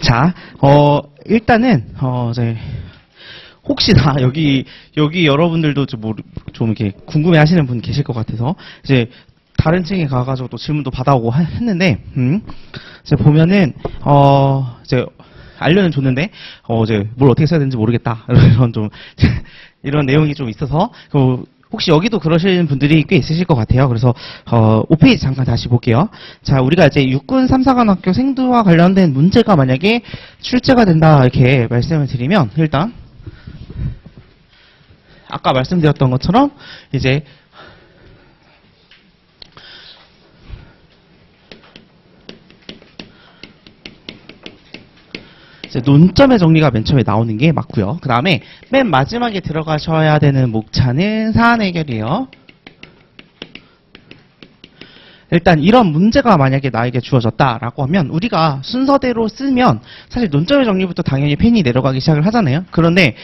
자, 일단은, 이제, 혹시나 여기 여러분들도 좀 이렇게 궁금해 하시는 분 계실 것 같아서, 이제, 다른 층에 가가지고 또 질문도 받아오고 했는데, 이제 보면은, 이제, 알려는 줬는데, 이제, 뭘 어떻게 써야 되는지 모르겠다. 이런 좀, 이런 내용이 좀 있어서, 혹시 여기도 그러시는 분들이 꽤 있으실 것 같아요. 그래서 5페이지 잠깐 다시 볼게요. 자, 우리가 이제 육군 3사관학교 생두와 관련된 문제가 만약에 출제가 된다 이렇게 말씀을 드리면 일단 아까 말씀드렸던 것처럼 이제 논점의 정리가 맨 처음에 나오는 게 맞고요. 그 다음에 맨 마지막에 들어가셔야 되는 목차는 사안 해결이에요. 일단 이런 문제가 만약에 나에게 주어졌다라고 하면 우리가 순서대로 쓰면 사실 논점의 정리부터 당연히 펜이 내려가기 시작을 하잖아요. 그런데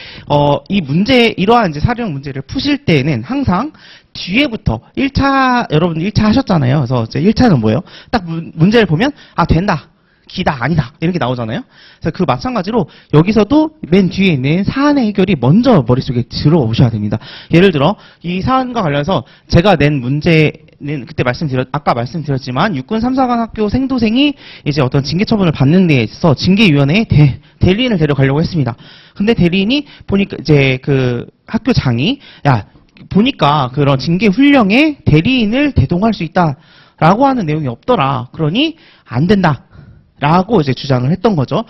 이 문제 이러한 이제 사료형 문제를 푸실 때는 항상 뒤에부터 1차 여러분 1차 하셨잖아요. 그래서 이제 1차는 뭐예요? 딱 문제를 보면 아 된다. 기다 아니다 이렇게 나오잖아요. 그래서 그 마찬가지로 여기서도 맨 뒤에 있는 사안의 해결이 먼저 머릿속에 들어오셔야 됩니다. 예를 들어 이 사안과 관련해서 제가 낸 문제는 그때 아까 말씀드렸지만 육군 3사관학교 생도생이 이제 어떤 징계 처분을 받는 데에 있어서 징계위원회에 대리인을 데려가려고 했습니다. 근데 대리인이 보니까 이제 그 학교장이 야 보니까 그런 징계 훈령에 대리인을 대동할 수 있다라고 하는 내용이 없더라. 그러니 안 된다. 라고 이제 주장을 했던 거죠.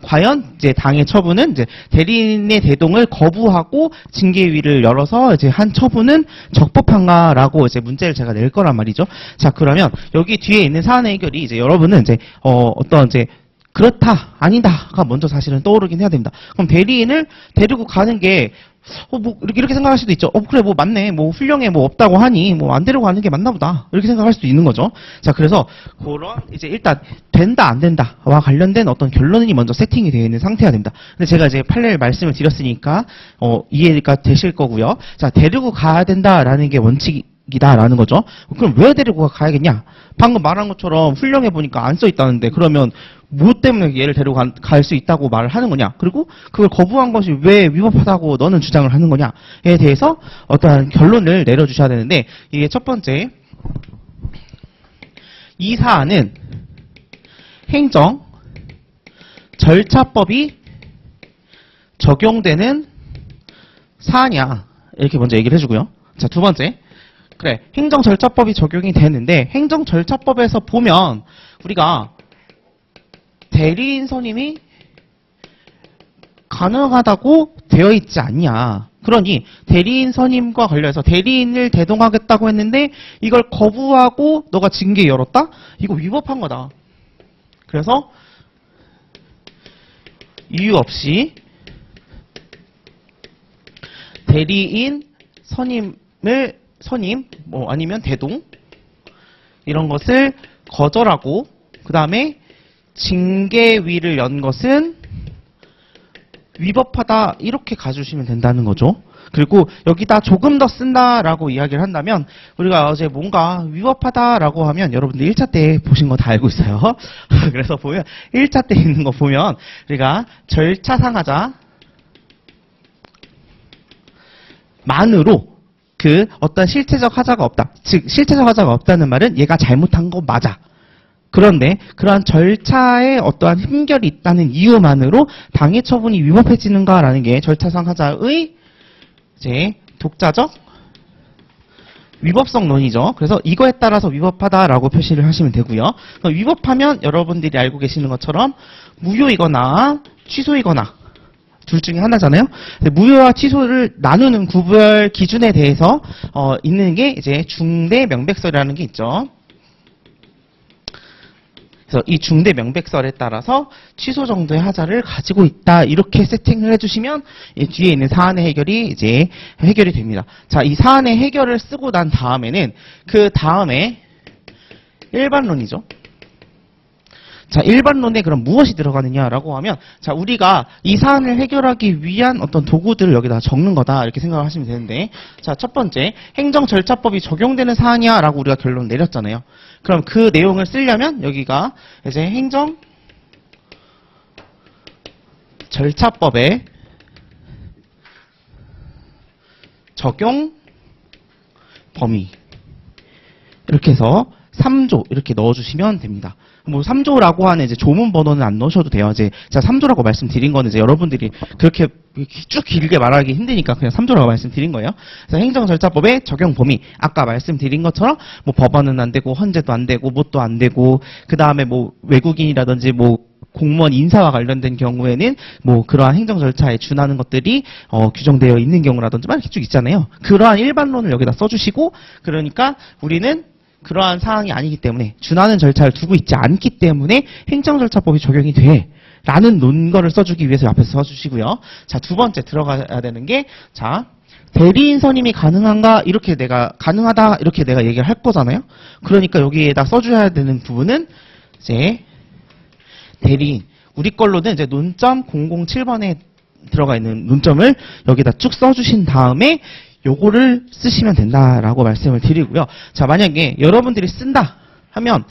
과연 이제 당의 처분은 이제 대리인의 대동을 거부하고 징계위를 열어서 이제 한 처분은 적법한가라고 이제 문제를 제가 낼 거란 말이죠. 자, 그러면 여기 뒤에 있는 사안의 해결이 이제 여러분은 이제 어떤 이제 그렇다, 아니다가 먼저 사실은 떠오르긴 해야 됩니다. 그럼 대리인을 데리고 가는 게 뭐 이렇게 생각할 수도 있죠. 그래 뭐 맞네. 뭐 훈령에 뭐 없다고 하니 뭐 안 데리고 가는 게 맞나 보다. 이렇게 생각할 수도 있는 거죠. 자, 그래서 그런 이제 일단 된다 안 된다와 관련된 어떤 결론이 먼저 세팅이 되어 있는 상태가 됩니다. 근데 제가 이제 판례를 말씀을 드렸으니까 이해가 되실 거고요. 자, 데리고 가야 된다라는 게 원칙이다라는 거죠. 그럼 왜 데리고 가야겠냐? 방금 말한 것처럼 훈령해 보니까 안 써 있다는데 그러면 뭐 때문에 얘를 데리고 갈 수 있다고 말을 하는 거냐? 그리고 그걸 거부한 것이 왜 위법하다고 너는 주장을 하는 거냐에 대해서 어떠한 결론을 내려주셔야 되는데 이게 첫 번째 이 사안은 행정 절차법이 적용되는 사안이야. 이렇게 먼저 얘기를 해주고요. 자, 두 번째 그래 행정 절차법이 적용이 되는데 행정 절차법에서 보면 우리가 대리인 선임이 가능하다고 되어 있지 않냐. 그러니 대리인 선임과 관련해서 대리인을 대동하겠다고 했는데 이걸 거부하고 너가 징계 열었다? 이거 위법한 거다. 그래서 이유 없이 대리인 선임 뭐 아니면 대동 이런 것을 거절하고 그 다음에 징계위를 연 것은 위법하다 이렇게 가주시면 된다는 거죠. 그리고 여기다 조금 더 쓴다라고 이야기를 한다면 우리가 어제 뭔가 위법하다라고 하면 여러분들 1차 때 보신 거 다 알고 있어요. 그래서 보면 1차 때 있는 거 보면 우리가 절차상하자 만으로 그 어떤 실체적 하자가 없다. 즉 실체적 하자가 없다는 말은 얘가 잘못한 거 맞아. 그런데 그러한 절차에 어떠한 흠결이 있다는 이유만으로 당해 처분이 위법해지는가라는 게 절차상 하자의 이제 독자적 위법성론이죠. 그래서 이거에 따라서 위법하다라고 표시를 하시면 되고요. 위법하면 여러분들이 알고 계시는 것처럼 무효이거나 취소이거나 둘 중에 하나잖아요. 무효와 취소를 나누는 구별 기준에 대해서 있는 게 이제 중대 명백설이라는 게 있죠. 그래서 이 중대 명백설에 따라서 취소 정도의 하자를 가지고 있다 이렇게 세팅을 해주시면 이 뒤에 있는 사안의 해결이 이제 해결이 됩니다. 자, 이 사안의 해결을 쓰고 난 다음에는 그 다음에 일반론이죠. 자, 일반론에 그럼 무엇이 들어가느냐라고 하면 자, 우리가 이 사안을 해결하기 위한 어떤 도구들을 여기다 적는 거다 이렇게 생각을 하시면 되는데 자, 첫 번째 행정절차법이 적용되는 사안이야라고 우리가 결론 내렸잖아요. 그럼 그 내용을 쓰려면 여기가 이제 행정 절차법의 적용 범위 이렇게 해서 3조 이렇게 넣어주시면 됩니다. 뭐 3조라고 하는 이제 조문 번호는 안 넣으셔도 돼요. 이제 제가 3조라고 말씀드린 거는 이제 여러분들이 그렇게 쭉 길게 말하기 힘드니까 그냥 3조라고 말씀드린 거예요. 그래서 행정절차법의 적용 범위 아까 말씀드린 것처럼 뭐 법원은 안 되고 헌재도 안 되고 뭣도 안 되고 그 다음에 뭐 외국인이라든지 뭐 공무원 인사와 관련된 경우에는 뭐 그러한 행정 절차에 준하는 것들이 규정되어 있는 경우라든지 막 이렇게 쭉 있잖아요. 그러한 일반론을 여기다 써주시고 그러니까 우리는 그러한 사항이 아니기 때문에 준하는 절차를 두고 있지 않기 때문에 행정절차법이 적용이 돼 라는 논거를 써주기 위해서 앞에서 써주시고요. 자, 두 번째 들어가야 되는 게 자 대리인 선임이 가능한가 이렇게 내가 가능하다 이렇게 내가 얘기를 할 거잖아요. 그러니까 여기에다 써줘야 되는 부분은 이제 대리인 우리 걸로는 이제 논점 007번에 들어가 있는 논점을 여기다 쭉 써주신 다음에 요거를 쓰시면 된다라고 말씀을 드리고요. 자, 만약에 여러분들이 쓴다 하면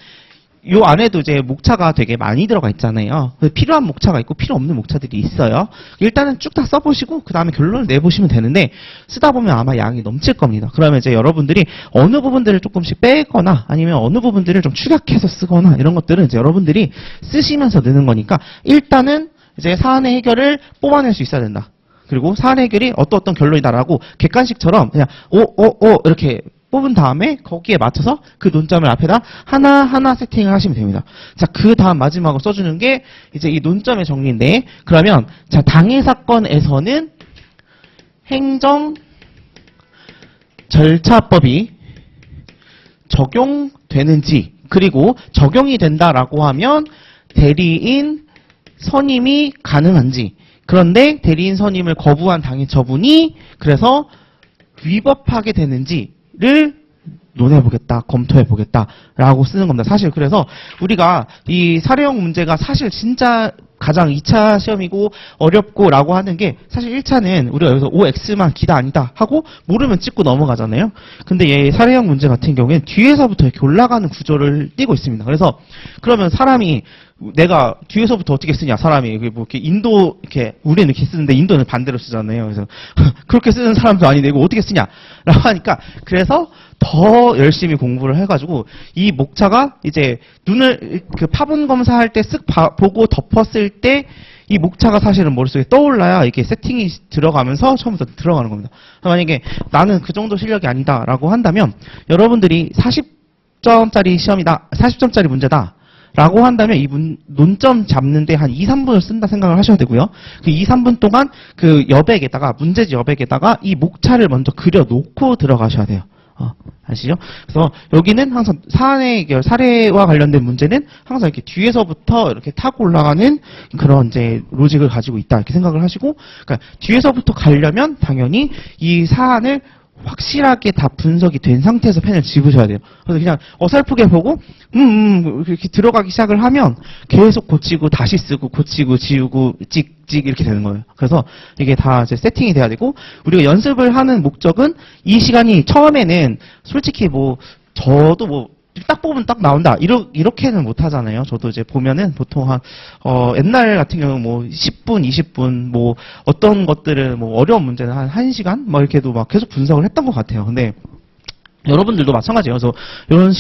요 안에도 이제 목차가 되게 많이 들어가 있잖아요. 필요한 목차가 있고 필요 없는 목차들이 있어요. 일단은 쭉 다 써보시고 그 다음에 결론을 내보시면 되는데 쓰다 보면 아마 양이 넘칠 겁니다. 그러면 이제 여러분들이 어느 부분들을 조금씩 빼거나 아니면 어느 부분들을 좀 축약해서 쓰거나 이런 것들은 이제 여러분들이 쓰시면서 느는 거니까 일단은 이제 사안의 해결을 뽑아낼 수 있어야 된다. 그리고 사안 해결이 어떤 결론이다라고 객관식처럼 그냥 이렇게 뽑은 다음에 거기에 맞춰서 그 논점을 앞에다 하나하나 세팅을 하시면 됩니다. 자, 그 다음 마지막으로 써주는 게 이제 이 논점의 정리인데 그러면 자, 당해 사건에서는 행정 절차법이 적용되는지 그리고 적용이 된다라고 하면 대리인 선임이 가능한지 그런데 대리인 선임을 거부한 당해 처분이 그래서 위법하게 되는지를 논해보겠다, 검토해보겠다라고 쓰는 겁니다. 사실 그래서 우리가 이 사례형 문제가 사실 진짜 가장 2차 시험이고 어렵고라고 하는 게 사실 1차는 우리가 여기서 OX만 기다 아니다 하고 모르면 찍고 넘어가잖아요. 근데 얘 사례형 문제 같은 경우에는 뒤에서부터 이렇게 올라가는 구조를 띠고 있습니다. 그래서 그러면 사람이 내가 뒤에서부터 어떻게 쓰냐 사람이 뭐 이렇게 인도 이렇게 우리는 이렇게 쓰는데 인도는 반대로 쓰잖아요. 그래서 그렇게 쓰는 사람도 아닌데 이거 어떻게 쓰냐라고 하니까 그래서 더 열심히 공부를 해가지고 이 목차가 이제 눈을 그 파본 검사할 때 쓱 보고 덮었을 때 이 목차가 사실은 머릿속에 떠올라야 이게 세팅이 들어가면서 처음부터 들어가는 겁니다. 만약에 나는 그 정도 실력이 아니다라고 한다면 여러분들이 40점짜리 시험이다, 40점짜리 문제다. 라고 한다면 이 논점 잡는데 한 2, 3분을 쓴다 생각을 하셔야 되고요. 그 2, 3분 동안 그 여백에다가 문제지 여백에다가 이 목차를 먼저 그려놓고 들어가셔야 돼요. 아시죠? 그래서 여기는 항상 사안의 해결, 사례와 관련된 문제는 항상 이렇게 뒤에서부터 이렇게 타고 올라가는 그런 이제 로직을 가지고 있다 이렇게 생각을 하시고, 그러니까 뒤에서부터 가려면 당연히 이 사안을 확실하게 다 분석이 된 상태에서 펜을 집으셔야 돼요. 그래서 그냥 어설프게 보고 이렇게 들어가기 시작을 하면 계속 고치고 다시 쓰고 고치고 지우고 찍찍 이렇게 되는 거예요. 그래서 이게 다 이제 세팅이 돼야 되고 우리가 연습을 하는 목적은 이 시간이 처음에는 솔직히 뭐 저도 뭐 딱 뽑으면 딱 나온다 이렇게는 못 하잖아요. 저도 이제 보면은 보통 한 옛날 같은 경우 뭐 10분, 20분 뭐 어떤 것들은 뭐 어려운 문제는 한 1시간 뭐 이렇게도 막 계속 분석을 했던 것 같아요. 근데 여러분들도 마찬가지예요. 그래서 이런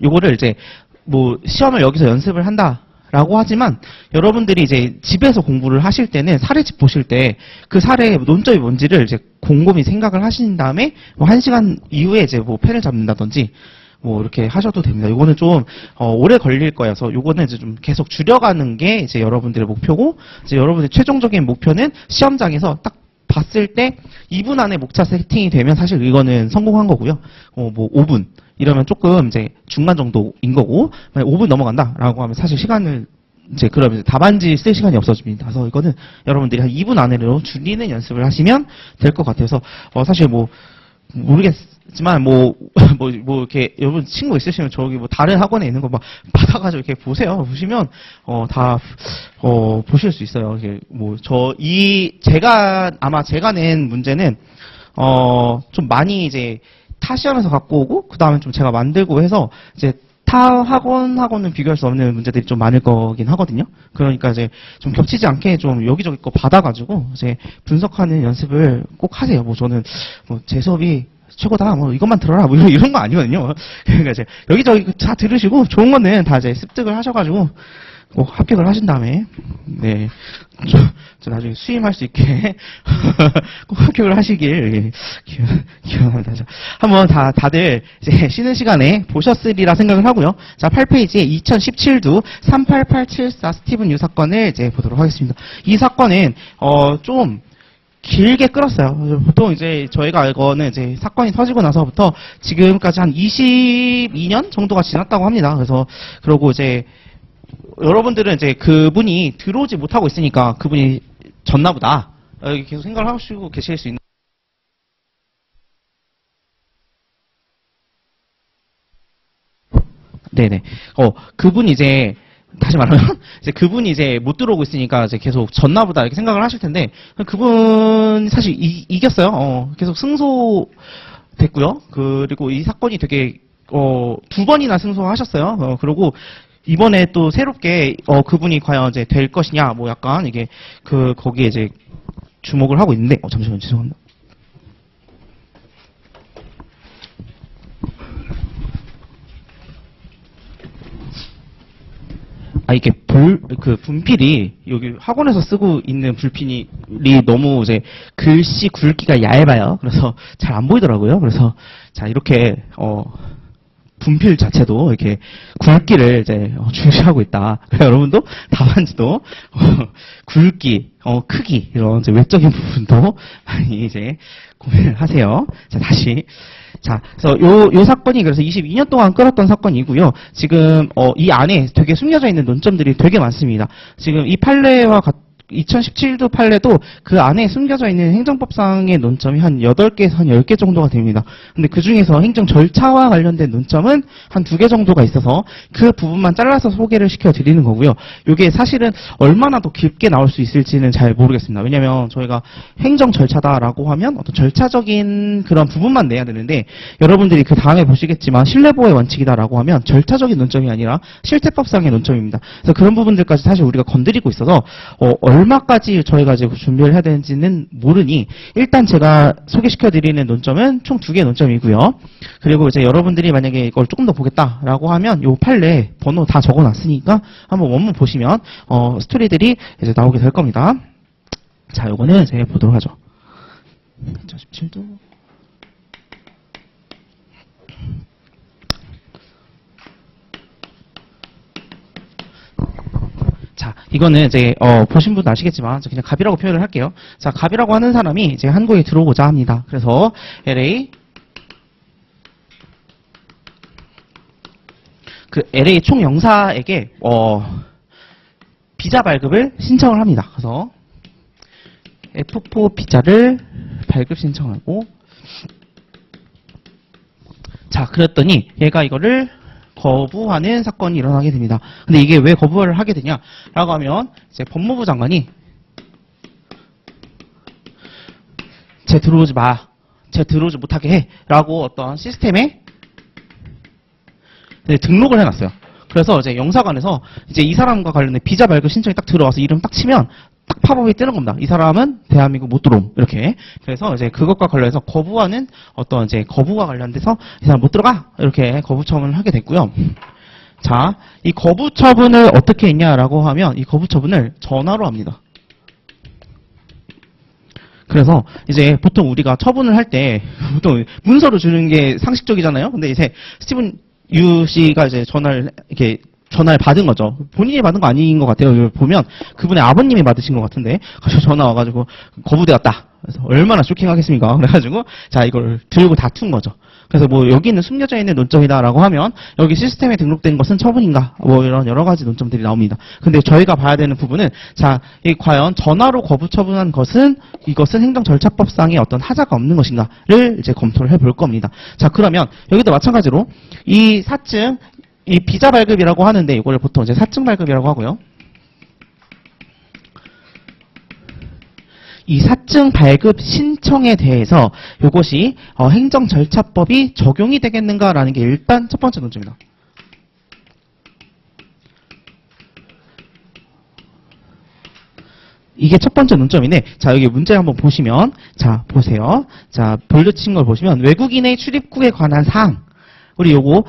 요거를 이제 뭐 시험을 여기서 연습을 한다라고 하지만 여러분들이 이제 집에서 공부를 하실 때는 사례집 보실 때 그 사례의 논점이 뭔지를 이제 곰곰이 생각을 하신 다음에 뭐 1시간 이후에 이제 뭐 펜을 잡는다든지 뭐 이렇게 하셔도 됩니다. 이거는 좀 오래 걸릴 거여서 요거는 이제 좀 계속 줄여가는 게 이제 여러분들의 목표고 이제 여러분의 최종적인 목표는 시험장에서 딱 봤을 때 2분 안에 목차 세팅이 되면 사실 이거는 성공한 거고요. 뭐 5분 이러면 조금 이제 중간 정도인 거고 만약 5분 넘어간다라고 하면 사실 시간을 이제 그러면 이제 답안지 쓸 시간이 없어집니다. 그래서 이거는 여러분들이 한 2분 안으로 줄이는 연습을 하시면 될 것 같아서 사실 뭐 모르겠지만 뭐 이렇게 여러분 친구 있으시면 저기 뭐 다른 학원에 있는 거 막 받아가지고 이렇게 보세요. 보시면 다 보실 수 있어요. 이게 뭐 제가 낸 문제는 좀 많이 이제 타 시험에서 갖고 오고 그 다음에 좀 제가 만들고 해서 이제 타 학원하고는 비교할 수 없는 문제들이 좀 많을 거긴 하거든요. 그러니까 이제 좀 겹치지 않게 좀 여기저기 거 받아가지고 이제 분석하는 연습을 꼭 하세요. 뭐 저는 뭐 제 수업이 최고다, 뭐 이것만 들어라, 뭐 이런 거 아니거든요. 그러니까 이제 여기저기 다 들으시고 좋은 거는 다 이제 습득을 하셔가지고 꼭 합격을 하신 다음에 네, 저 나중에 수임할 수 있게 꼭 합격을 하시길 기원합니다. 한번 다들 이제 쉬는 시간에 보셨으리라 생각을 하고요. 자, 8페이지에 2017도 38874 스티븐 유 사건을 이제 보도록 하겠습니다. 이 사건은 좀 길게 끌었어요. 보통 이제 저희가 알고는 이제 사건이 터지고 나서부터 지금까지 한 22년 정도가 지났다고 합니다. 그래서 그러고 이제 여러분들은 이제 그분이 들어오지 못하고 있으니까 그분이 졌나 보다 계속 생각을 하시고 계실 수 있는. 네네. 그분이 이제 다시 말하면 이제 그분이 이제 못 들어오고 있으니까 이제 계속 졌나 보다 이렇게 생각을 하실 텐데, 그분 사실 이겼어요. 계속 승소됐고요. 그리고 이 사건이 되게 두 번이나 승소하셨어요. 그리고 이번에 또 새롭게 그분이 과연 이제 될 것이냐, 뭐 약간 이게 거기에 이제 주목을 하고 있는데, 잠시만요, 죄송합니다. 이게 분필이 여기 학원에서 쓰고 있는 불필이 너무 이제 글씨 굵기가 얇아요. 그래서 잘 안 보이더라고요. 그래서 자, 이렇게 분필 자체도 이렇게 굵기를 이제 중시하고 있다. 여러분도 답안지도 굵기, 크기 이런 이제 외적인 부분도 많이 이제 고민을 하세요. 자, 다시. 자, 그래서 요 사건이 그래서 22년 동안 끌었던 사건이고요. 지금 이 안에 되게 숨겨져 있는 논점들이 되게 많습니다. 지금 이 판례와 2017도 판례도 그 안에 숨겨져 있는 행정법상의 논점이 한 8개에서 한 10개 정도가 됩니다. 근데 그 중에서 행정 절차와 관련된 논점은 한 2개 정도가 있어서 그 부분만 잘라서 소개를 시켜드리는 거고요. 이게 사실은 얼마나 더 깊게 나올 수 있을지는 잘 모르겠습니다. 왜냐면 저희가 행정 절차다라고 하면 어떤 절차적인 그런 부분만 내야 되는데, 여러분들이 그 다음에 보시겠지만 신뢰보호의 원칙이다라고 하면 절차적인 논점이 아니라 실태법상의 논점입니다. 그래서 그런 부분들까지 사실 우리가 건드리고 있어서 얼마까지 저희가 이제 준비를 해야 되는지는 모르니, 일단 제가 소개시켜드리는 논점은 총 2개의 논점이고요. 그리고 이제 여러분들이 만약에 이걸 조금 더 보겠다라고 하면 요 판례 번호 다 적어놨으니까 한번 원문 보시면 스토리들이 이제 나오게 될 겁니다. 자, 요거는 이제 보도록 하죠. 2017도. 자, 이거는 이제 보신 분도 아시겠지만 그냥 갑이라고 표현을 할게요. 자, 갑이라고 하는 사람이 이제 한국에 들어오고자 합니다. 그래서 LA LA 총영사에게 비자 발급을 신청을 합니다. 그래서 F4 비자를 발급 신청하고, 자, 그랬더니 얘가 이거를 거부하는 사건이 일어나게 됩니다. 근데 이게 왜 거부를 하게 되냐라고 하면 이제 법무부 장관이 쟤 들어오지 마, 쟤 들어오지 못하게 해라고 어떤 시스템에 등록을 해놨어요. 그래서 이제 영사관에서 이제 이 사람과 관련된 비자 발급 신청이 딱 들어와서 이름 딱 치면 딱 팝업이 뜨는 겁니다. 이 사람은 대한민국 못 들어옴, 이렇게. 그래서 이제 그것과 관련해서 거부하는 어떤 이제 거부와 관련돼서 이 사람 못 들어가, 이렇게 거부 처분을 하게 됐고요. 자, 이 거부 처분을 어떻게 했냐라고 하면 이 거부 처분을 전화로 합니다. 그래서 이제 보통 우리가 처분을 할 때 보통 문서로 주는 게 상식적이잖아요. 근데 이제 스티븐 유 씨가 이제 전화를 받은 거죠. 본인이 받은 거 아닌 것 같아요. 보면 그분의 아버님이 받으신 것 같은데, 그래서 전화 와가지고 거부되었다. 그래서 얼마나 쇼킹하겠습니까? 그래가지고 자, 이걸 들고 다툰 거죠. 그래서 뭐 여기는 숨겨져 있는 논점이다라고 하면 여기 시스템에 등록된 것은 처분인가, 뭐 이런 여러 가지 논점들이 나옵니다. 근데 저희가 봐야 되는 부분은, 자, 이 과연 전화로 거부 처분한 것은 이것은 행정절차법상의 어떤 하자가 없는 것인가를 이제 검토를 해볼 겁니다. 자, 그러면 여기도 마찬가지로 이 사증, 이 비자 발급이라고 하는데 이걸 보통 이제 사증 발급이라고 하고요. 이 사증 발급 신청에 대해서 이것이 행정절차법이 적용이 되겠는가라는 게 일단 첫 번째 논점입니다. 이게 첫 번째 논점인데, 자, 여기 문제 한번 보시면, 자, 보세요. 자, 볼드 친 걸 보시면, 외국인의 출입국에 관한 사항. 우리 요거,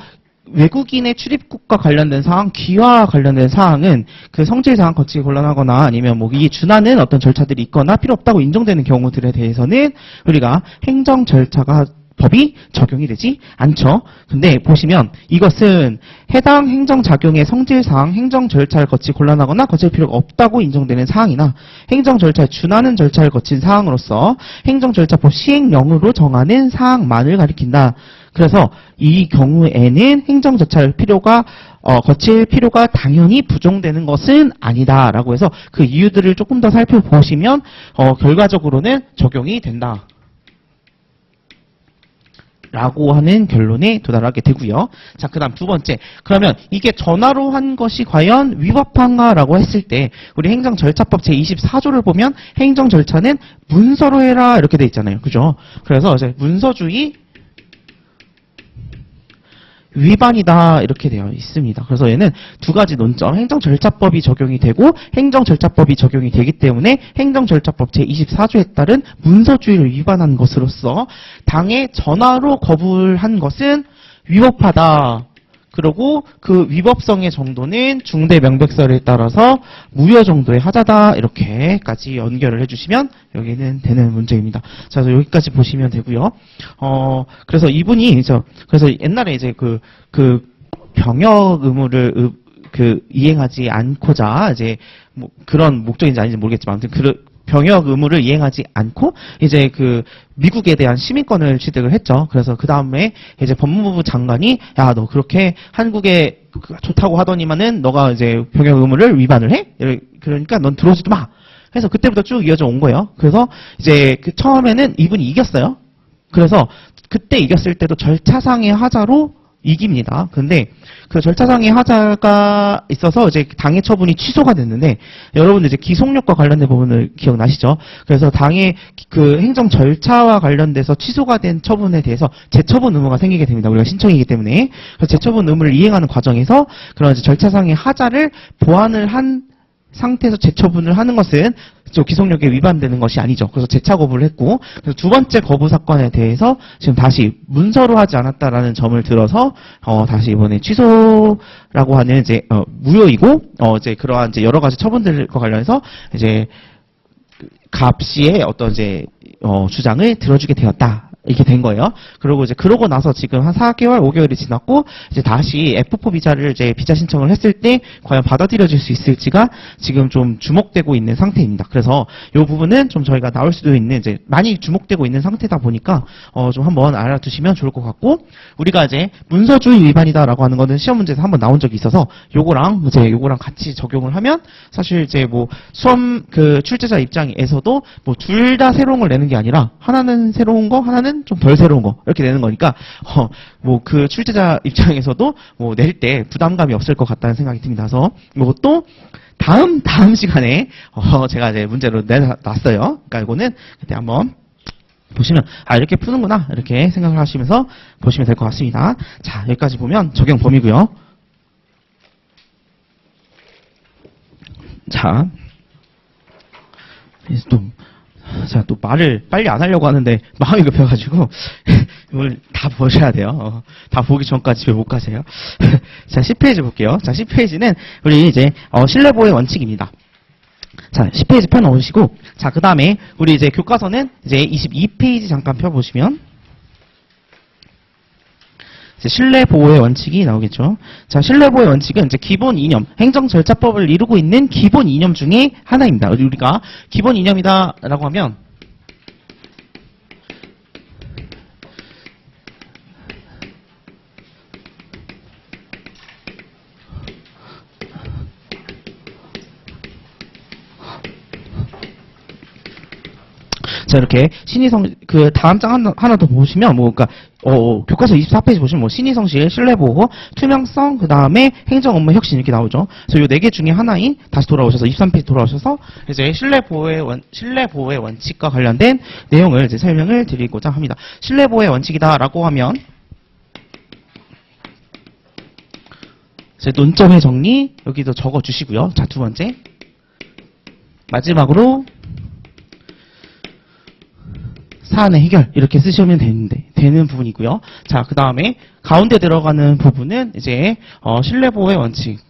외국인의 출입국과 관련된 사항, 귀화와 관련된 사항은 그 성질 사항 거치기 곤란하거나 아니면 뭐 이에 준하는 어떤 절차들이 있거나 필요 없다고 인정되는 경우들에 대해서는 우리가 행정 절차가 법이 적용이 되지 않죠. 근데 보시면 이것은 해당 행정작용의 성질사항, 행정절차를 거치 곤란하거나 거칠 필요가 없다고 인정되는 사항이나 행정절차에 준하는 절차를 거친 사항으로서 행정절차법 시행령으로 정하는 사항만을 가리킨다. 그래서 이 경우에는 행정절차를 거칠 필요가 당연히 부정되는 것은 아니다라고 해서 그 이유들을 조금 더 살펴보시면 결과적으로는 적용이 된다. 라고 하는 결론에 도달하게 되고요. 자, 그 다음 두 번째. 그러면 이게 전화로 한 것이 과연 위법한가라고 했을 때 우리 행정절차법 제24조를 보면 행정절차는 문서로 해라 이렇게 돼 있잖아요. 그죠? 그래서 이제 문서주의 위반이다 이렇게 되어 있습니다. 그래서 얘는 두 가지 논점, 행정절차법이 적용이 되고 행정절차법이 적용이 되기 때문에 행정절차법 제24조에 따른 문서주의를 위반한 것으로서 당에 전화로 거부한 것은 위법하다. 그리고 그 위법성의 정도는 중대명백설에 따라서 무효 정도의 하자다. 이렇게까지 연결을 해주시면 여기는 되는 문제입니다. 자, 그래서 여기까지 보시면 되고요. 그래서 이분이 그래서 옛날에 이제 그 병역 의무를 이행하지 않고자 이제 뭐 그런 목적인지 아닌지 모르겠지만 아무튼 병역 의무를 이행하지 않고 이제 미국에 대한 시민권을 취득을 했죠. 그래서 그 다음에 이제 법무부 장관이 야, 너 그렇게 한국에 좋다고 하더니만은 너가 이제 병역 의무를 위반을 해? 그러니까 넌 들어오지도 마. 그래서 그때부터 쭉 이어져 온 거예요. 그래서 이제 처음에는 이분이 이겼어요. 그래서 그때 이겼을 때도 절차상의 하자로 이깁니다. 근데 그 절차상의 하자가 있어서 이제 당의 처분이 취소가 됐는데 여러분들 이제 기속력과 관련된 부분을 기억나시죠? 그래서 당의 그 행정 절차와 관련돼서 취소가 된 처분에 대해서 재처분 의무가 생기게 됩니다. 우리가 신청이기 때문에. 그래서 재처분 의무를 이행하는 과정에서 그런 이제 절차상의 하자를 보완을 한 상태에서 재처분을 하는 것은 기속력에 위반되는 것이 아니죠. 그래서 재차 거부를 했고, 그래서 두 번째 거부 사건에 대해서 지금 다시 문서로 하지 않았다라는 점을 들어서 다시 이번에 취소라고 하는 이제 무효이고 이제 그러한 이제 여러 가지 처분들과 관련해서 이제 갑씨의 어떤 이제 주장을 들어주게 되었다. 이렇게 된 거예요. 그리고 이제 그러고 나서 지금 한 4개월, 5개월이 지났고 이제 다시 F4 비자를 이제 비자 신청을 했을 때 과연 받아들여질 수 있을지가 지금 좀 주목되고 있는 상태입니다. 그래서 이 부분은 좀 저희가 나올 수도 있는 이제 많이 주목되고 있는 상태다 보니까 좀 한번 알아두시면 좋을 것 같고 우리가 이제 문서주의 위반이다라고 하는 거는 시험 문제에서 한번 나온 적이 있어서 요거랑 같이 적용을 하면 사실 이제 뭐 수험 출제자 입장에서도 뭐 둘 다 새로운 걸 내는 게 아니라 하나는 새로운 거, 하나는 좀 덜 새로운 거 이렇게 내는 거니까 뭐 그 출제자 입장에서도 뭐 낼 때 부담감이 없을 것 같다는 생각이 듭니다. 그래서 이것도 다음 시간에 제가 이제 문제로 내놨어요. 그러니까 이거는 그때 한번 보시면 이렇게 푸는구나 이렇게 생각을 하시면서 보시면 될 것 같습니다. 자, 여기까지 보면 적용 범위고요. 자, 제가 또 말을 빨리 안 하려고 하는데 마음이 급해가지고 이걸 다 보셔야 돼요. 다 보기 전까지 집에 못 가세요. 자, 10페이지 볼게요. 자, 10페이지는 우리 이제 신뢰보호의 원칙입니다. 자, 10페이지 펴놓으시고 자, 그 다음에 우리 이제 교과서는 이제 22페이지 잠깐 펴보시면 신뢰보호의 원칙이 나오겠죠. 자, 신뢰보호의 원칙은 이제 기본 이념, 행정절차법을 이루고 있는 기본 이념 중에 하나입니다. 우리가 기본 이념이다라고 하면 자, 이렇게 신의성 다음 장 하나 더 보시면 그러니까 교과서 24페이지 보시면 신의성실, 신뢰보호, 투명성, 그 다음에 행정 업무 혁신 이렇게 나오죠. 그래서 요 4개 중에 하나인 다시 돌아오셔서 23페이지 돌아오셔서 이제 신뢰보호의 원칙과 관련된 내용을 이제 설명을 드리고자 합니다. 신뢰보호의 원칙이다라고 하면 이제 논점의 정리 여기도 적어 주시고요. 자, 두 번째. 마지막으로 사안의 해결 이렇게 쓰시면 되는 부분이고요. 자, 그 다음에 가운데 들어가는 부분은 이제 신뢰보호의 원칙이고요.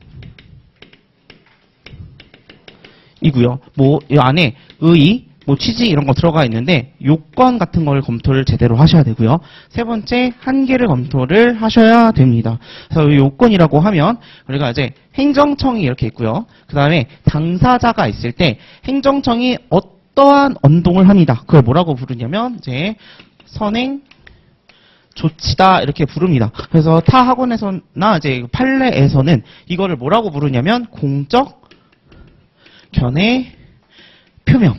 뭐 이 안에 의의, 뭐 취지 이런 거 들어가 있는데 요건 같은 걸 검토를 제대로 하셔야 되고요. 세 번째 한계를 검토를 하셔야 됩니다. 그래서 이 요건이라고 하면 우리가 이제 행정청이 이렇게 있고요. 그 다음에 당사자가 있을 때 행정청이 어떠한 언동을 합니다. 그걸 뭐라고 부르냐면 이제 선행 조치다 이렇게 부릅니다. 그래서 타 학원에서나 이제 판례에서는 이거를 뭐라고 부르냐면 공적 견해 표명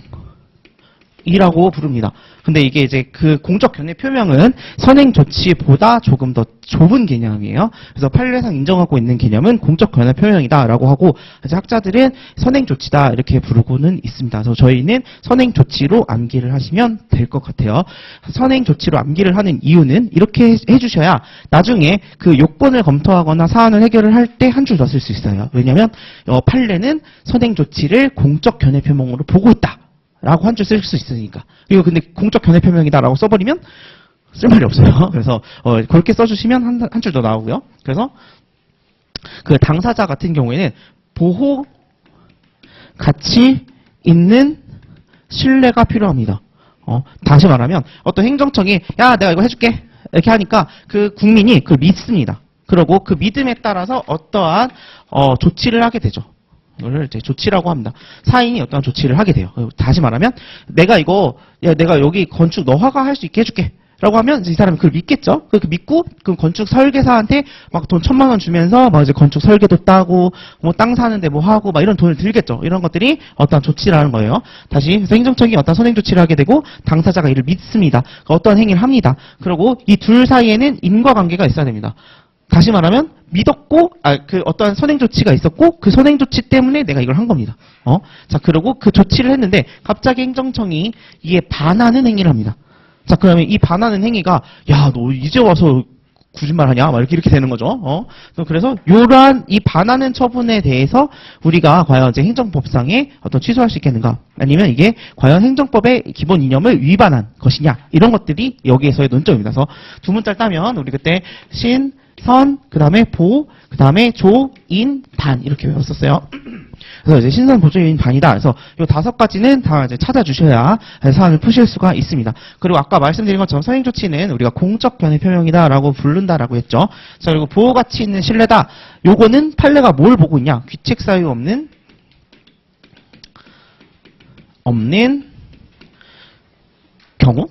이라고 부릅니다. 근데 이게 이제 그 공적 견해 표명은 선행 조치보다 조금 더 좁은 개념이에요. 그래서 판례상 인정하고 있는 개념은 공적 견해 표명이다라고 하고 이제 학자들은 선행 조치다 이렇게 부르고는 있습니다. 그래서 저희는 선행 조치로 암기를 하시면 될 것 같아요. 선행 조치로 암기를 하는 이유는 이렇게 해주셔야 나중에 그 요건을 검토하거나 사안을 해결을 할 때 한 줄 더 쓸 수 있어요. 왜냐하면 판례는 선행 조치를 공적 견해 표명으로 보고 있다. 라고 한 줄 쓸 수 있으니까. 이거 근데 공적 견해 표명이다라고 써버리면 쓸 말이 없어요. 그래서 그렇게 써주시면 한 줄 더 나오고요. 그래서 그 당사자 같은 경우에는 보호 가치 있는 신뢰가 필요합니다. 다시 말하면 어떤 행정청이 야 내가 이거 해줄게 이렇게 하니까 그 국민이 그걸 믿습니다. 그리고 그 믿음에 따라서 어떠한 조치를 하게 되죠. 이걸 이제 조치라고 합니다. 사인이 어떠한 조치를 하게 돼요. 다시 말하면 내가 이거 내가 여기 건축 너 허가할 수 있게 해줄게 라고 하면 이 사람이 그걸 믿겠죠. 그렇게 믿고 그 건축 설계사한테 막 돈 1,000만 원 주면서 막 이제 건축 설계도 따고 뭐 땅 사는데 뭐 하고 막 이런 돈을 들겠죠. 이런 것들이 어떠한 조치라는 거예요. 다시 그래서 행정청이 어떠한 선행 조치를 하게 되고 당사자가 이를 믿습니다. 어떠한 행위를 합니다. 그리고 이 둘 사이에는 인과관계가 있어야 됩니다. 다시 말하면 믿었고 그 어떠한 선행 조치가 있었고 그 선행 조치 때문에 내가 이걸 한 겁니다. 자, 그리고 그 조치를 했는데 갑자기 행정청이 이에 반하는 행위를 합니다. 자, 그러면 이 반하는 행위가 야, 너 이제 와서 거짓말하냐? 막 이렇게 되는 거죠. 그래서 이러한 이 반하는 처분에 대해서 우리가 과연 이제 행정법상에 어떤 취소할 수 있겠는가? 아니면 이게 과연 행정법의 기본 이념을 위반한 것이냐? 이런 것들이 여기에서의 논점입니다. 그래서 두 문자를 따면 우리 그때 신, 선, 그 다음에 보, 그 다음에 조, 인, 반 이렇게 외웠었어요. 그래서 이제 신선, 보조, 인, 반이다. 그래서 이 5가지는 다 이제 찾아주셔야 사안을 푸실 수가 있습니다. 그리고 아까 말씀드린 것처럼 선행 조치는 우리가 공적 견해 표명이다라고 부른다라고 했죠. 자, 그리고 보호 가치 있는 신뢰다. 요거는 판례가 뭘 보고 있냐? 귀책 사유 없는 경우.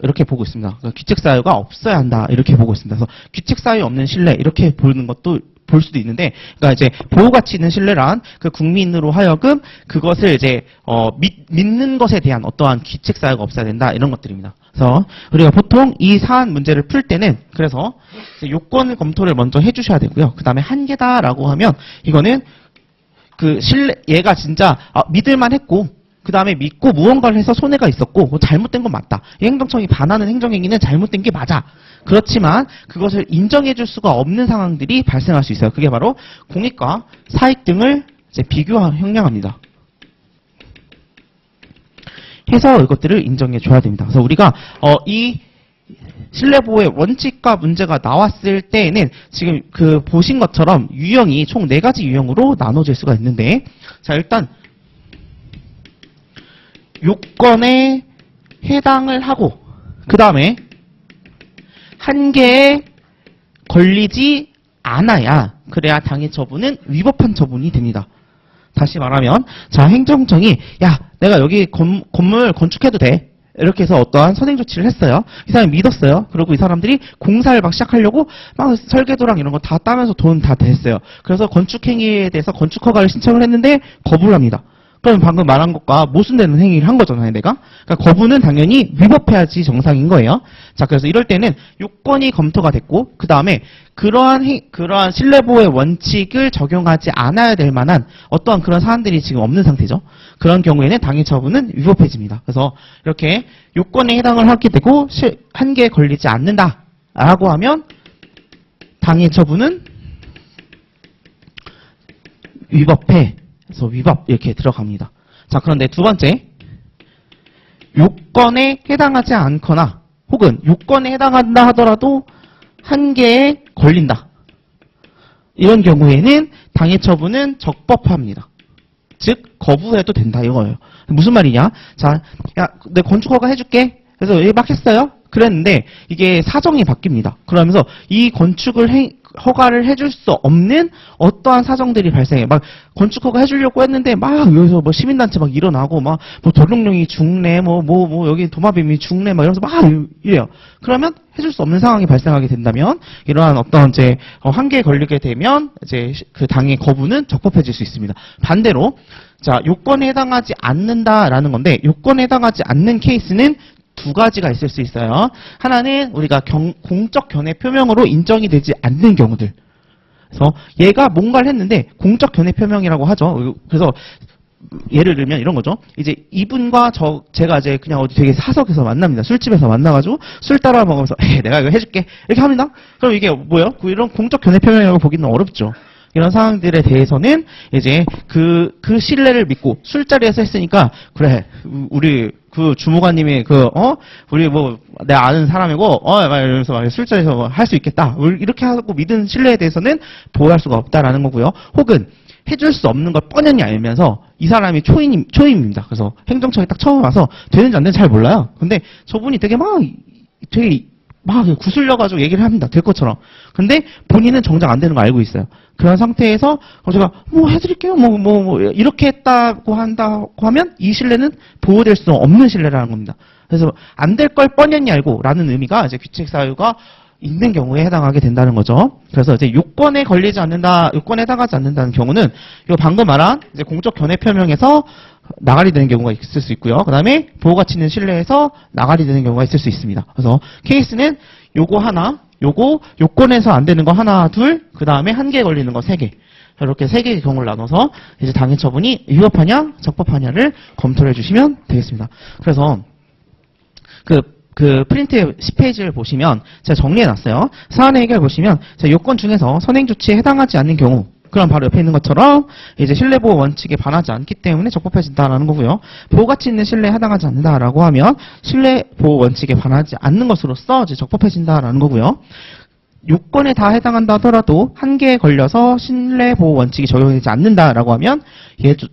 이렇게 보고 있습니다. 그러니까 귀책 사유가 없어야 한다. 이렇게 보고 있습니다. 그래서 귀책 사유 없는 신뢰 이렇게 보는 것도 볼 수도 있는데, 그러니까 이제 보호 가치 있는 신뢰란 그 국민으로 하여금 그것을 이제 믿는 것에 대한 어떠한 귀책 사유가 없어야 된다 이런 것들입니다. 그래서 우리가 보통 이 사안 문제를 풀 때는 그래서 요건 검토를 먼저 해주셔야 되고요. 그 다음에 한계다라고 하면 이거는 그 신뢰 얘가 진짜 믿을만 했고. 그 다음에 믿고 무언가를 해서 손해가 있었고 잘못된 건 맞다. 이 행정청이 반하는 행정행위는 잘못된 게 맞아. 그렇지만 그것을 인정해 줄 수가 없는 상황들이 발생할 수 있어요. 그게 바로 공익과 사익 등을 이제 형량합니다. 해서 이것들을 인정해 줘야 됩니다. 그래서 우리가 이 신뢰보호의 원칙과 문제가 나왔을 때에는 지금 그 보신 것처럼 유형이 총 4가지 유형으로 나눠질 수가 있는데, 자, 일단 요건에 해당을 하고 그 다음에 한계에 걸리지 않아야 그래야 당해 처분은 위법한 처분이 됩니다. 다시 말하면 자, 행정청이 야, 내가 여기 건물 건축해도 돼 이렇게 해서 어떠한 선행 조치를 했어요. 이 사람이 믿었어요. 그리고 이 사람들이 공사를 막 시작하려고 막 설계도랑 이런 거 다 따면서 돈 다 댔어요. 그래서 건축행위에 대해서 건축허가를 신청을 했는데 거부를 합니다. 그럼 방금 말한 것과 모순되는 행위를 한 거잖아요, 내가. 그러니까 거부는 당연히 위법해야지 정상인 거예요. 자, 그래서 이럴 때는 요건이 검토가 됐고, 그 다음에 그러한 신뢰보호의 원칙을 적용하지 않아야 될 만한 어떠한 그런 사안들이 지금 없는 상태죠. 그런 경우에는 당해 처분은 위법해집니다. 그래서 이렇게 요건에 해당을 하게 되고 한계에 걸리지 않는다라고 하면 당해 처분은 위법해. 그래서 위법 이렇게 들어갑니다. 자, 그런데 두 번째, 요건에 해당하지 않거나 혹은 요건에 해당한다 하더라도 한계에 걸린다. 이런 경우에는 당해 처분은 적법합니다. 즉 거부해도 된다 이거예요. 무슨 말이냐? 자, 야, 내 건축 허가 해줄게. 그래서 여기 막 했어요. 그랬는데 이게 사정이 바뀝니다. 그러면서 이 건축을 허가를 해줄 수 없는 어떠한 사정들이 발생해. 막 건축 허가 해주려고 했는데 막 여기서 뭐 시민단체 막 일어나고 막 뭐 도룡뇽이 죽네, 뭐 여기 도마뱀이 죽네 막 이러면서 막 이래요. 그러면 해줄 수 없는 상황이 발생하게 된다면 이러한 어떤 이제 한계에 걸리게 되면 이제 그 당의 거부는 적법해질 수 있습니다. 반대로 자 요건에 해당하지 않는다라는 건데 요건에 해당하지 않는 케이스는 두 가지가 있을 수 있어요. 하나는 우리가 공적 견해 표명으로 인정이 되지 않는 경우들. 그래서 얘가 뭔가를 했는데 공적 견해 표명이라고 하죠. 그래서 예를 들면 이런 거죠. 이제 이분과 제가 이제 그냥 어디 되게 사석에서 만납니다. 술집에서 만나가지고 술 따라 먹으면서 내가 이거 해줄게 이렇게 합니다. 그럼 이게 뭐예요? 이런 공적 견해 표명이라고 보기는 어렵죠. 이런 상황들에 대해서는 이제 그 신뢰를 믿고 술자리에서 했으니까 그래 우리 그 주무관님이 우리 뭐 내가 아는 사람이고 막 이러면서 막 술자리에서 할 수 있겠다 이렇게 하고 믿은 신뢰에 대해서는 보호할 수가 없다라는 거고요. 혹은 해줄 수 없는 걸 뻔히 알면서 이 사람이 초임입니다. 그래서 행정청에 딱 처음 와서 되는지 안 되는지 잘 몰라요. 근데 저분이 되게 막 구슬려가지고 얘기를 합니다. 될 것처럼. 근데 본인은 정작 안 되는 거 알고 있어요. 그런 상태에서 제가 뭐 해드릴게요. 이렇게 했다고 한다고 하면 이 신뢰는 보호될 수 없는 신뢰라는 겁니다. 그래서 안 될 걸 뻔히 알고 라는 의미가 이제 규칙 사유가 있는 경우에 해당하게 된다는 거죠. 그래서 이제 요건에 걸리지 않는다, 요건에 해당하지 않는다는 경우는 이 방금 말한 이제 공적 견해 표명에서 나가리 되는 경우가 있을 수 있고요. 그 다음에 보호가치 있는 신뢰에서 나가리 되는 경우가 있을 수 있습니다. 그래서 케이스는 요거 하나, 요거 요건에서 안 되는 거 하나, 둘, 그 다음에 한계에 걸리는 거 세 개. 이렇게 세 개의 경우를 나눠서 이제 당해 처분이 위법하냐, 적법하냐를 검토를 해주시면 되겠습니다. 그래서 그 프린트 10페이지를 보시면 제가 정리해놨어요. 사안의 해결 보시면 요건 중에서 선행조치에 해당하지 않는 경우 그럼 바로 옆에 있는 것처럼 이제 신뢰보호 원칙에 반하지 않기 때문에 적법해진다라는 거고요. 보호가치 있는 신뢰에 해당하지 않는다라고 하면 신뢰보호 원칙에 반하지 않는 것으로서 이제 적법해진다라는 거고요. 요건에 다 해당한다 하더라도 한계에 걸려서 신뢰보호 원칙이 적용되지 않는다라고 하면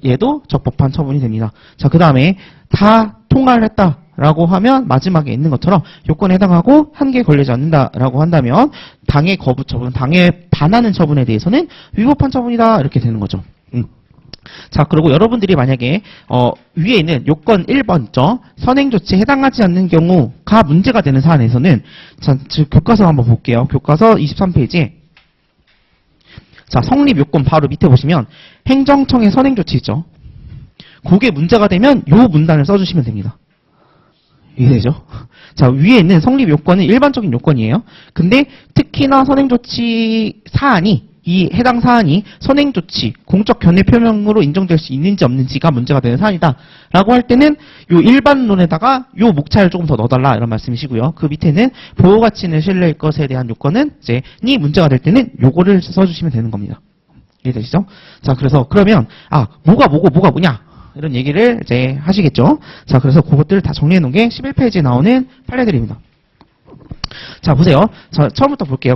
얘도 적법한 처분이 됩니다. 자, 그 다음에 다 통과를 했다. 라고 하면 마지막에 있는 것처럼 요건에 해당하고 한계에 걸리지 않는다라고 한다면 당해 거부 처분, 당해 반하는 처분에 대해서는 위법한 처분이다 이렇게 되는 거죠. 자, 그리고 여러분들이 만약에 위에 있는 요건 1번죠. 선행조치에 해당하지 않는 경우가 문제가 되는 사안에서는 자, 교과서 한번 볼게요. 교과서 23페이지에 자, 성립 요건 바로 밑에 보시면 행정청의 선행조치 있죠. 그게 문제가 되면 요 문단을 써주시면 됩니다. 이해되죠? 자, 위에 있는 성립 요건은 일반적인 요건이에요. 근데 특히나 선행조치 사안이 이 해당 사안이 선행조치, 공적 견해 표명으로 인정될 수 있는지 없는지가 문제가 되는 사안이다 라고 할 때는 요 일반론에다가 요 목차를 조금 더 넣어달라 이런 말씀이시고요. 그 밑에는 보호가치 있는 신뢰일 것에 대한 요건은 이제 니 문제가 될 때는 요거를 써주시면 되는 겁니다. 이해되시죠? 자, 그래서 그러면 뭐가 뭐고 뭐가 뭐냐 이런 얘기를 이제 하시겠죠. 자, 그래서 그것들을 다 정리해 놓은 게 11페이지에 나오는 판례들입니다. 자, 보세요. 자, 처음부터 볼게요.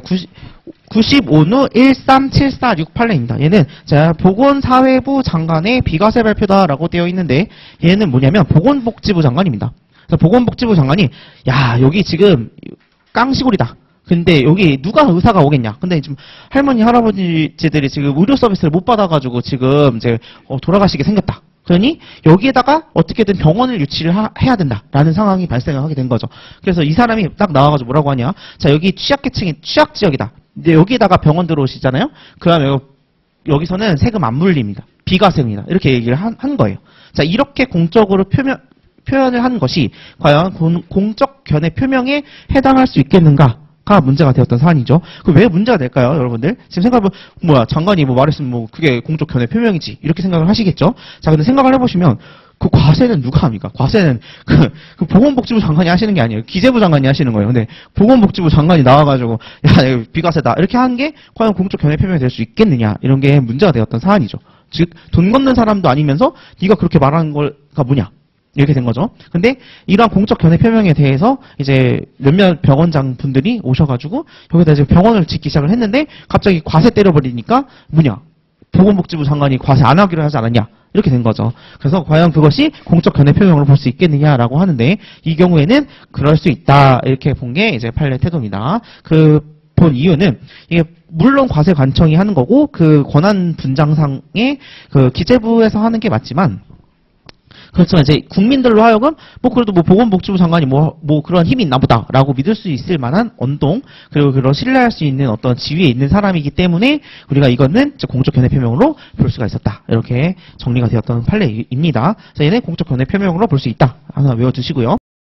95루 137468 판례입니다. 얘는 자, 보건사회부 장관의 비과세 발표다라고 되어 있는데 얘는 뭐냐면 보건복지부 장관입니다. 그래서 보건복지부 장관이 여기 지금 깡시골이다. 근데 여기 누가 의사가 오겠냐? 근데 지금 할머니 할아버지들이 지금 의료 서비스를 못 받아가지고 지금 이제 돌아가시게 생겼다. 그러니 여기에다가 어떻게든 병원을 유치를 해야 된다라는 상황이 발생을 하게 된 거죠. 그래서 이 사람이 딱 나와가지고 뭐라고 하냐? 자, 여기 취약계층이 취약지역이다. 근데 여기에다가 병원 들어오시잖아요. 그러면 여기서는 세금 안 물립니다. 비과세입니다. 이렇게 얘기를 한 거예요. 자, 이렇게 공적으로 표현을 한 것이 과연 공적 견해 표명에 해당할 수 있겠는가? 가 문제가 되었던 사안이죠. 그 왜 문제가 될까요, 여러분들? 지금 생각해보면 장관이 말했으면 그게 공적 견해 표명이지 이렇게 생각을 하시겠죠. 자, 근데 생각을 해보시면 그 과세는 누가 합니까? 과세는 그 보건복지부 장관이 하시는 게 아니에요. 기재부 장관이 하시는 거예요. 근데 보건복지부 장관이 나와가지고 이거 비과세다 이렇게 하는 게 과연 공적 견해 표명이 될 수 있겠느냐 이런 게 문제가 되었던 사안이죠. 즉 돈 걷는 사람도 아니면서 네가 그렇게 말하는 거가 뭐냐 이렇게 된 거죠. 근데 이러한 공적 견해 표명에 대해서 이제 몇몇 병원장 분들이 오셔가지고 여기다 이제 병원을 짓기 시작을 했는데 갑자기 과세 때려버리니까 뭐냐 보건복지부 장관이 과세 안 하기로 하지 않았냐 이렇게 된 거죠. 그래서 과연 그것이 공적 견해 표명으로 볼 수 있겠느냐라고 하는데 이 경우에는 그럴 수 있다 이렇게 본 게 이제 판례 태도입니다. 본 이유는 이게 물론 과세 관청이 하는 거고 그 권한 분장상의 그 기재부에서 하는 게 맞지만 그렇지만 이제 국민들로 하여금 뭐 그래도 뭐 보건복지부 장관이 뭐 그런 힘이 있나 보다라고 믿을 수 있을 만한 언동 그리고 그런 신뢰할 수 있는 어떤 지위에 있는 사람이기 때문에 우리가 이거는 이제 공적 견해 표명으로 볼 수가 있었다. 이렇게 정리가 되었던 판례입니다. 그래서 얘는 공적 견해 표명으로 볼 수 있다. 하나 외워두시고요.